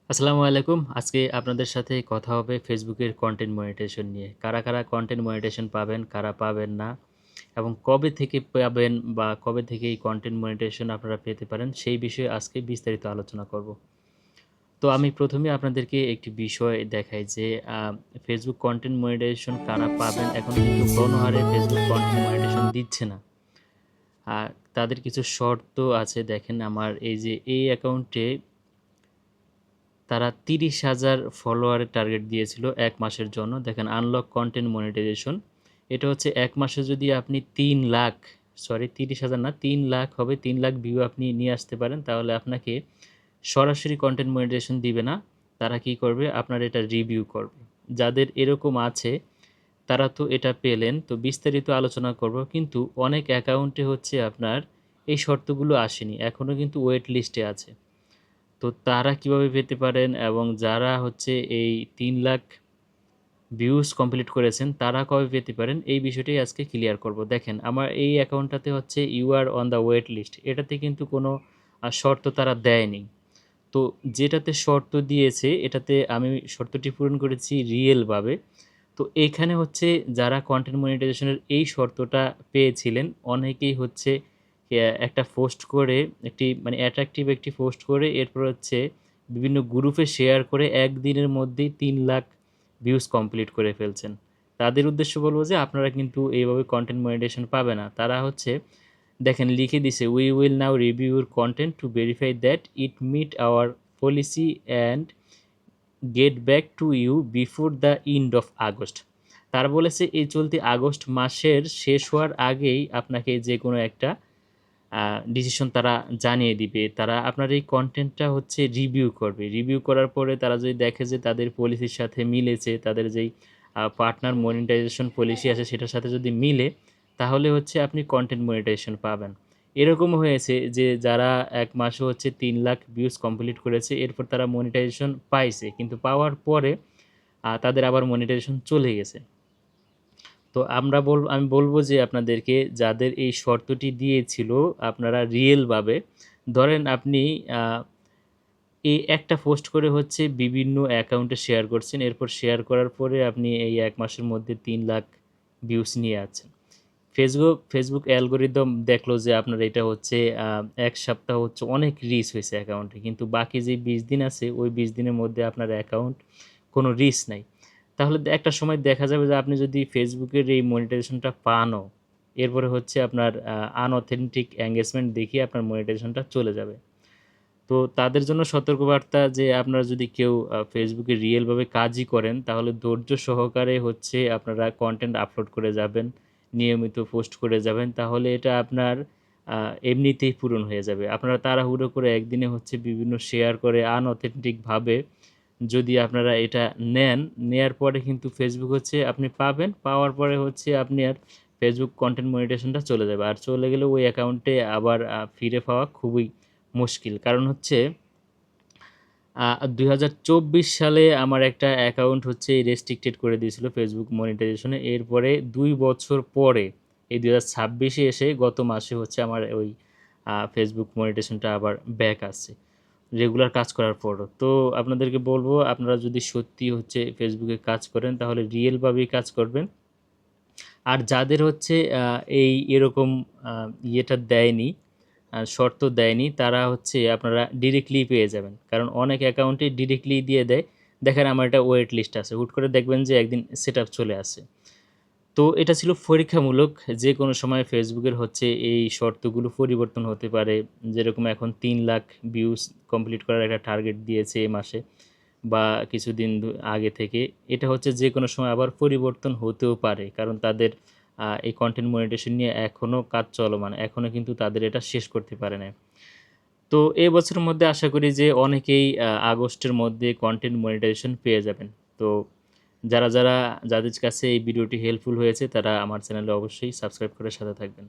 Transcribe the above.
আসসালামু আলাইকুম। আজকে আপনাদের সাথে কথা হবে ফেসবুকের কনটেন্ট মনিটাইজেশন নিয়ে। কারা কনটেন্ট মনিটাইজেশন পাবেন, কারা পাবেন না এবং কবে থেকে পাবেন বা কবে থেকে এই কনটেন্ট মনিটাইজেশন আপনারা পেতে পারেন, সেই বিষয়ে আজকে বিস্তারিত আলোচনা করব। তো আমি ১ম এ আপনাদেরকে একটি বিষয় দেখাই যে আ ফেসবুক কনটেন্ট মনিটাইজেশন কারা পাবেন, এখন কিন্তু গণহারে ফেসবুক কনটেন্ট মনিটাইজেশন দিচ্ছে না। আর তাদের কিছু শর্ত আছে দেখেন আমার এই যে এই অ্যাকাউন্টে তারা ৩০,০০০ ফলোয়ারের টার্গেট দিয়েছিল ১ মাসের জন্য। দেখেন আনলক কনটেন্ট মনিটাইজেশন। এটা হচ্ছে ১ মাসে যদি আপনি ৩,০০,০০০ সরি ৩০,০০০ না ৩,০০,০০০ হবে ৩,০০,০০০ ভিউ আপনি নিয়ে আসতে পারেন। তাহলে আপনাকে সরাসরি কনটেন্ট মনিটাইজেশন দিবে না। তারা কি করবে? আপনার এটা রিভিউ করবে। যাদের এরকম আছে তারা তো এটা পেলেন। তো বিস্তারিত আলোচনা করব। কিন্তু অনেক অ্যাকাউন্টে হচ্ছে আপনার এই শর্তগুলো আসেনি। এখনো কিন্তু ওয়েট লিস্টে আছে। তো তারা কিভাবে পেতে পারেন এবং যারা হচ্ছে এই ৩,০০,০০০ ভিউজ কমপ্লিট করেছেন তারা কবে পেতে পারেন এই বিষয়টাই আজকে ক্লিয়ার করব। দেখেন আমার এই অ্যাকাউন্টটাতে হচ্ছে you are on the wait list এটাতে কিন্তু কোনো শর্ত তারা দেয়নি। তো যেটাতে শর্ত দিয়েছে এটাতে আমি শর্তটি পূরণ করেছি রিয়েলভাবে। তো এইখানে হচ্ছে যারা কনটেন্ট মনিটাইজেশনের এই শর্তটা পেয়েছিলেন অনেকেই হচ্ছে একটা পোস্ট করে একটি মানে অ্যাট্রাকটিভ একটি পোস্ট করে এরপর হচ্ছে বিভিন্ন গ্রুপে শেয়ার করে একদিনের মধ্যেই ৩,০০,০০০ ভিউজ কমপ্লিট করে ফেলছেন। তাদের উদ্দেশ্যে বলব যে আপনারা কিন্তু এইভাবে কনটেন্ট মনিটাইজেশন পাবে না। তারা হচ্ছে দেখেন লিখে দিছে, "We will now review your content to verify that it meet our policy and get back to you before the end of August." তারা বলেছে এই চলতি আগস্ট মাসের শেষ হওয়ার আগেই আপনাকে যেকোনো একটা ডিসিশন তারা জানিয়ে দিবে। তারা আপনার এই কনটেন্টটা হচ্ছে রিভিউ করবে। রিভিউ করার পরে তারা যদি দেখে যে তাদের পলিসির সাথে মিলেছে, তাদের যেই পার্টনার মনিটাইজেশন পলিসি আছে সেটার সাথে যদি মিলে, তাহলে হচ্ছে আপনি কনটেন্ট মনিটাইজেশন পাবেন। এরকমও হয়েছে যে যারা ১ মাসে হচ্ছে ৩,০০,০০০ ভিউজ কমপ্লিট করেছে, এরপর তারা মনিটাইজেশন পাইছে। কিন্তু পাওয়ার পরে তাদের আবার মনিটাইজেশন চলে গেছে। তো আমি বলব যে আপনাদেরকে যাদের এই শর্তটি দিয়েছিল আপনারা রিয়েলভাবে ধরেন আপনি আ এই একটা পোস্ট করে হচ্ছে বিভিন্ন অ্যাকাউন্টে শেয়ার করছেন। এরপর শেয়ার করার পরে আপনি এই ১ মাসের মধ্যে ৩,০০,০০০ ভিউস নিয়ে আছেন। ফেসবুক অ্যালগরিদম দেখলো যে আপনার এটা হচ্ছে ১ সপ্তাহ হচ্ছে অনেক রিচ হইছে অ্যাকাউন্টে। কিন্তু বাকি যে ২০ দিন আছে ওই ২০ দিনের মধ্যে আপনার অ্যাকাউন্ট কোনো রিচ নাই। তাহলে একটা সময় দেখা যাবে যে আপনি যদি ফেসবুকের এই মনিটাইজেশনটা পানও, এরপরে হচ্ছে আপনার আনঅথেন্টিক এনগেজমেন্ট দেখিয়ে আপনার মনিটাইজেশনটা চলে যাবে। তো তাদের জন্য সতর্কবার্তা যে আপনারা যদি কেউ ফেসবুকে রিয়েলভাবে কাজই করেন তাহলে ধৈর্য সহকারে হচ্ছে আপনারা কনটেন্ট আপলোড করে যাবেন, নিয়মিত পোস্ট করে যাবেন। তাহলে এটা আপনার আ এমনিতেই পূরণ হয়ে যাবে। আপনারা তাড়াহুড়ো করে একদিনে হচ্ছে বিভিন্ন শেয়ার করে আনঅথেন্টিক ভাবে যদি আপনারা এটা নেন, নেয়ার পরে কিন্তু ফেসবুক হচ্ছে আপনি পাবেন। পাওয়ার পরে হচ্ছে আপনি আর ফেসবুক কনটেন্ট মনিটাইজেশনটা চলে যাবে। আর চলে গেলে ওই অ্যাকাউন্টে আবার ফিরে পাওয়া খুবই মুশকিল। কারণ হচ্ছে ২০২৪ সালে আমার একটা অ্যাকাউন্ট হচ্ছে রেস্ট্রিক্টেড করে দিয়েছিল ফেসবুক মনিটাইজেশনে। এরপরে ২ বছর পরে এই ২০২৬ এ এসে গত মাসে হচ্ছে আমার ওই ফেসবুক মনিটাইজেশনটা আবার ব্যাক আসছে। রেগুলার কাজ করার পরও। তো আপনাদেরকে বলব আপনারা যদি সত্যি হচ্ছে ফেসবুকে কাজ করেন তাহলে রিয়েলভাবেই কাজ করবেন। আর যাদের হচ্ছে এরকম আ ইয়েটা দেয়নি, শর্ত দেয়নি তারা হচ্ছে আপনারা ডিরেক্টলি পেয়ে যাবেন। কারণ অনেক অ্যাকাউন্টে ডিরেক্টলি দিয়ে দেয়। দেখেন আমার একটা ওয়েট লিস্ট আছে। হুট করে দেখবেন যে একদিন সেটআপ চলে আসে। তো এটা ছিল পরীক্ষামূলক। যেকোনো সময় ফেসবুকের হচ্ছে এই শর্তগুলো পরিবর্তন হতে পারে। যেরকম এখন ৩,০০,০০০ ভিউজ কমপ্লিট করার একটা টার্গেট দিয়েছে এ মাসে বা কিছুদিন আগে থেকে। এটা হচ্ছে যেকোনো সময় আবার পরিবর্তন হতেও পারে। কারণ তাদের এই কনটেন্ট মনিটাইজেশন নিয়ে এখনো কাজ চলমান। এখনো কিন্তু তাদের এটা শেষ করতে পারে নাই। তো এ বছরের মধ্যে আশা করি যে অনেকেই আগস্টের মধ্যে কনটেন্ট মনিটাইজেশন পেয়ে যাবেন। তো যারা যাদের কাছে এই ভিডিওটি হেল্পফুল হয়েছে তারা আমার চ্যানেলে অবশ্যই সাবস্ক্রাইব করে সাথে থাকবেন।